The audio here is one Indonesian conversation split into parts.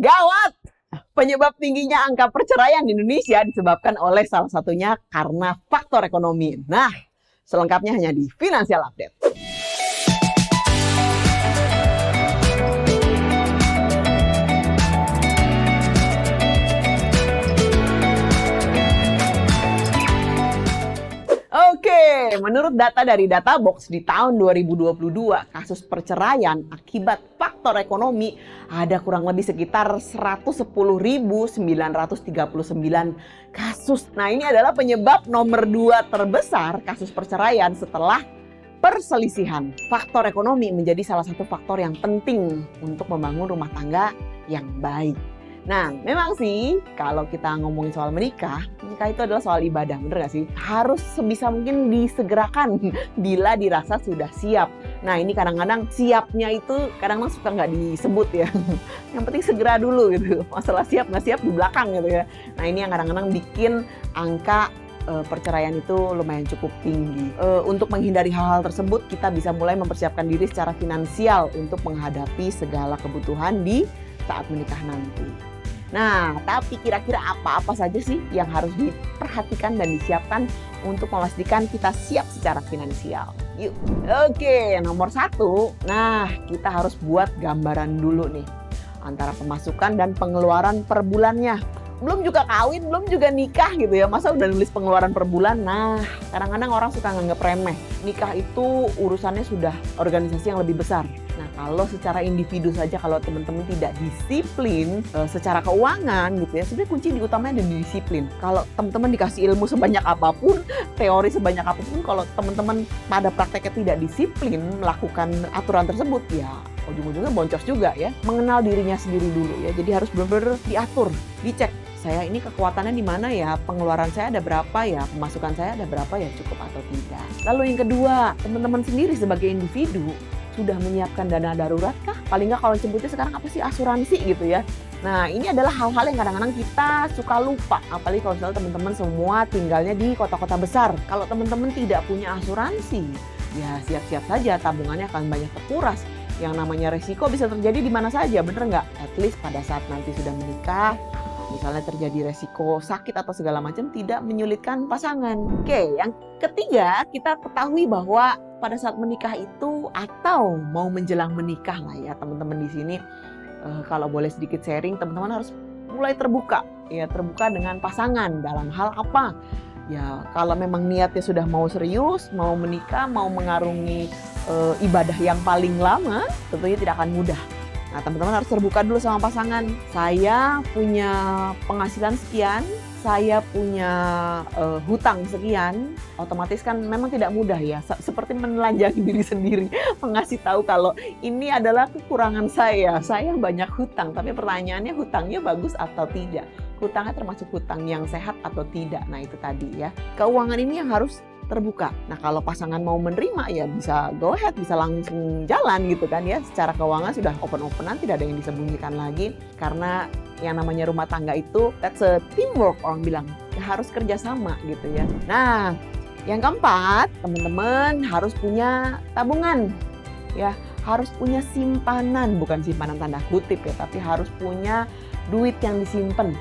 Gawat! Penyebab tingginya angka perceraian di Indonesia disebabkan oleh salah satunya karena faktor ekonomi. Nah, selengkapnya hanya di Financial Update. Oke, menurut data dari Databox di tahun 2022, kasus perceraian akibat faktor ekonomi ada kurang lebih sekitar 110.939 kasus. Nah, ini adalah penyebab nomor 2 terbesar kasus perceraian setelah perselisihan. Faktor ekonomi menjadi salah satu faktor yang penting untuk membangun rumah tangga yang baik. Nah, memang sih kalau kita ngomongin soal menikah itu adalah soal ibadah, bener gak sih? Harus sebisa mungkin disegerakan bila dirasa sudah siap. Nah, ini kadang-kadang siapnya itu kadang-kadang suka nggak disebut ya. Yang penting segera dulu gitu. Masalah siap nggak siap di belakang gitu ya. Nah, ini yang kadang-kadang bikin angka perceraian itu lumayan cukup tinggi. Untuk menghindari hal-hal tersebut, kita bisa mulai mempersiapkan diri secara finansial untuk menghadapi segala kebutuhan di saat menikah nanti. Nah, tapi kira-kira apa-apa saja sih yang harus diperhatikan dan disiapkan untuk memastikan kita siap secara finansial? Yuk. Oke, nomor 1. Nah, kita harus buat gambaran dulu nih antara pemasukan dan pengeluaran per bulannya. Belum juga kawin, belum juga nikah gitu ya. Masa udah nulis pengeluaran per bulan? Nah, kadang-kadang orang suka nganggep remeh. Nikah itu urusannya sudah organisasi yang lebih besar. Nah, kalau secara individu saja, kalau teman-teman tidak disiplin secara keuangan gitu ya, sebenarnya kunci utamanya ada di disiplin. Kalau teman-teman dikasih ilmu sebanyak apapun, teori sebanyak apapun, kalau teman-teman pada prakteknya tidak disiplin melakukan aturan tersebut, ya ujung-ujungnya boncos juga ya. Mengenal dirinya sendiri dulu ya, jadi harus benar-benar diatur, dicek. Saya ini kekuatannya di mana ya, pengeluaran saya ada berapa ya, pemasukan saya ada berapa ya, cukup atau tidak. Lalu yang kedua, teman-teman sendiri sebagai individu sudah menyiapkan dana darurat kah? Paling nggak kalau sebutnya sekarang apa sih, asuransi gitu ya. Nah, ini adalah hal-hal yang kadang-kadang kita suka lupa, apalagi kalau misalnya teman-teman semua tinggalnya di kota-kota besar. Kalau teman-teman tidak punya asuransi, ya siap-siap saja tabungannya akan banyak terkuras. Yang namanya resiko bisa terjadi di mana saja, bener nggak? At least pada saat nanti sudah menikah, misalnya terjadi resiko sakit atau segala macam, tidak menyulitkan pasangan. Oke, yang ketiga, kita ketahui bahwa pada saat menikah itu atau mau menjelang menikah lah ya teman-teman di sini, kalau boleh sedikit sharing, teman-teman harus mulai terbuka ya, terbuka dengan pasangan dalam hal apa. Ya, kalau memang niatnya sudah mau serius, mau menikah, mau mengarungi ibadah yang paling lama, tentunya tidak akan mudah. Nah, teman-teman harus terbuka dulu sama pasangan. Saya punya penghasilan sekian, saya punya hutang sekian, otomatis kan memang tidak mudah ya. Seperti menelanjangi diri sendiri, mengasih tahu kalau ini adalah kekurangan saya banyak hutang. Tapi pertanyaannya, hutangnya bagus atau tidak? Hutangnya termasuk hutang yang sehat atau tidak? Nah, itu tadi ya. Keuangan ini yang harus terbuka. Nah, kalau pasangan mau menerima ya bisa go ahead, bisa langsung jalan gitu kan ya. Secara keuangan sudah open-openan, tidak ada yang disembunyikan lagi. Karena yang namanya rumah tangga itu, that's a teamwork, orang bilang. Ya, harus kerjasama gitu ya. Nah, yang keempat, teman-teman harus punya tabungan. Ya, harus punya simpanan, bukan simpanan tanda kutip ya, tapi harus punya duit yang disimpan,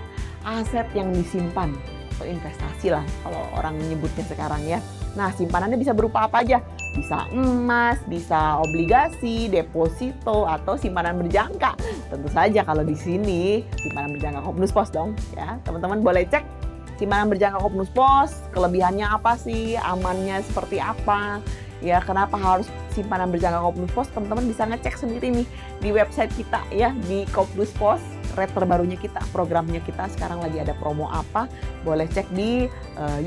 aset yang disimpan, atau investasi lah kalau orang menyebutnya sekarang ya. Nah, simpanannya bisa berupa apa aja? Bisa emas, bisa obligasi, deposito, atau simpanan berjangka. Tentu saja kalau di sini simpanan berjangka Kopnus Pos dong ya. Teman-teman boleh cek simpanan berjangka Kopnus Pos, kelebihannya apa sih, amannya seperti apa. Ya, kenapa harus simpanan berjangka Kopnus Pos? Teman-teman bisa ngecek sendiri nih di website kita ya, di Kopnus Pos. Rate terbarunya kita, programnya kita sekarang lagi ada promo apa, boleh cek di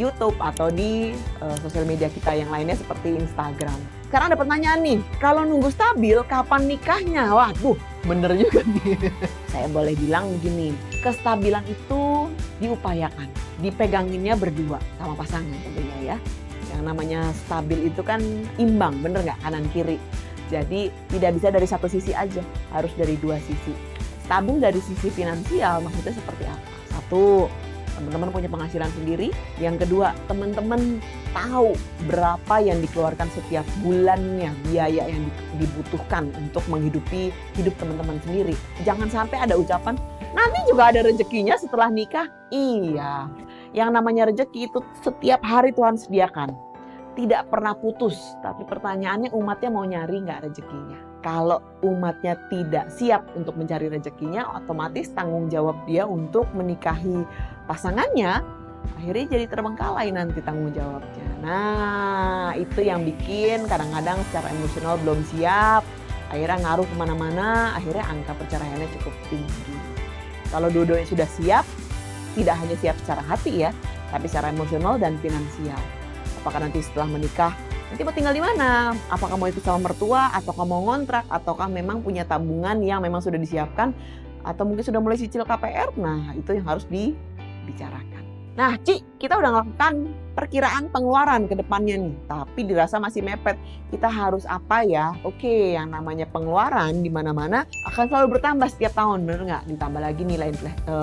YouTube atau di sosial media kita yang lainnya seperti Instagram. Sekarang ada pertanyaan nih, kalau nunggu stabil kapan nikahnya? Waduh, bener juga nih. Saya boleh bilang begini, kestabilan itu diupayakan, dipeganginnya berdua sama pasangan tentunya ya. Yang namanya stabil itu kan imbang, bener nggak, kanan kiri. Jadi tidak bisa dari satu sisi aja, harus dari dua sisi. Stabil dari sisi finansial maksudnya seperti apa? Satu, teman-teman punya penghasilan sendiri. Yang kedua, teman-teman tahu berapa yang dikeluarkan setiap bulannya, biaya yang dibutuhkan untuk menghidupi hidup teman-teman sendiri. Jangan sampai ada ucapan, nanti juga ada rezekinya setelah nikah. Iya, yang namanya rezeki itu setiap hari Tuhan sediakan. Tidak pernah putus, tapi pertanyaannya umatnya mau nyari nggak rezekinya. Kalau umatnya tidak siap untuk mencari rezekinya, otomatis tanggung jawab dia untuk menikahi pasangannya akhirnya jadi terbengkalai nanti tanggung jawabnya. Nah, itu yang bikin kadang-kadang secara emosional belum siap, akhirnya ngaruh kemana-mana, akhirnya angka perceraiannya cukup tinggi. Kalau dua-duanya sudah siap, tidak hanya siap secara hati ya, tapi secara emosional dan finansial. Apakah nanti setelah menikah, nanti mau tinggal di mana? Apakah mau ikut sama mertua, ataukah mau ngontrak, ataukah memang punya tabungan yang memang sudah disiapkan, atau mungkin sudah mulai cicil KPR? Nah, itu yang harus dibicarakan. Nah, Ci, kita udah melakukan perkiraan pengeluaran ke depannya nih, tapi dirasa masih mepet. Kita harus apa ya? Oke, yang namanya pengeluaran di mana-mana akan selalu bertambah setiap tahun, bener nggak? Ditambah lagi nilai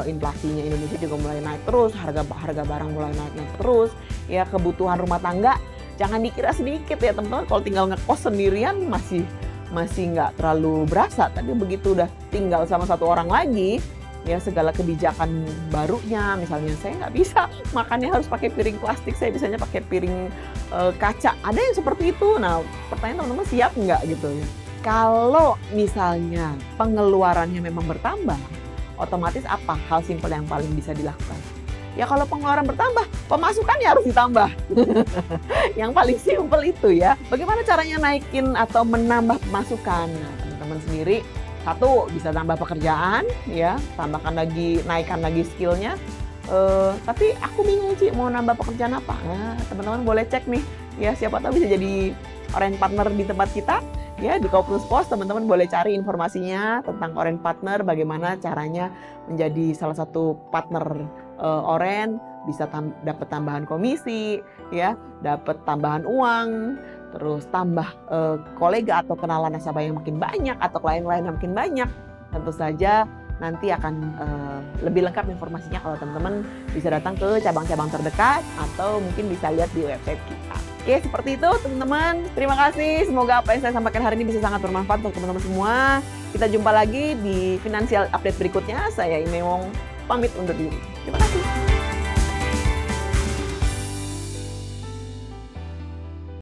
inflasinya Indonesia juga mulai naik terus, harga barang mulai naik terus. Ya, kebutuhan rumah tangga jangan dikira sedikit ya teman-teman. Kalau tinggal ngekos sendirian masih nggak terlalu berasa, tapi begitu udah tinggal sama satu orang lagi, ya segala kebijakan barunya, misalnya saya nggak bisa makannya harus pakai piring plastik, saya bisanya pakai piring kaca, ada yang seperti itu. Nah, pertanyaan teman-teman siap nggak gitu ya? Kalau misalnya pengeluarannya memang bertambah, otomatis apa hal simpel yang paling bisa dilakukan? Ya kalau pengeluaran bertambah, pemasukannya harus ditambah. Yang paling simpel itu ya. Bagaimana caranya naikin atau menambah pemasukan? Nah, teman-teman sendiri, satu, bisa tambah pekerjaan, ya, naikkan lagi skillnya. Tapi aku bingung sih mau nambah pekerjaan apa. Nah, teman-teman boleh cek nih, ya siapa tahu bisa jadi orange partner di tempat kita. Ya, di Koplus Pos teman-teman boleh cari informasinya tentang orange partner, bagaimana caranya menjadi salah satu partner orange, bisa dapat tambahan komisi, ya, dapat tambahan uang. Terus tambah kolega atau kenalan nasabah yang makin banyak atau klien-klien yang makin banyak. Tentu saja nanti akan lebih lengkap informasinya kalau teman-teman bisa datang ke cabang-cabang terdekat atau mungkin bisa lihat di website kita. Oke, seperti itu teman-teman. Terima kasih. Semoga apa yang saya sampaikan hari ini bisa sangat bermanfaat untuk teman-teman semua. Kita jumpa lagi di Financial Update berikutnya. Saya Imewong pamit undur diri. Terima kasih.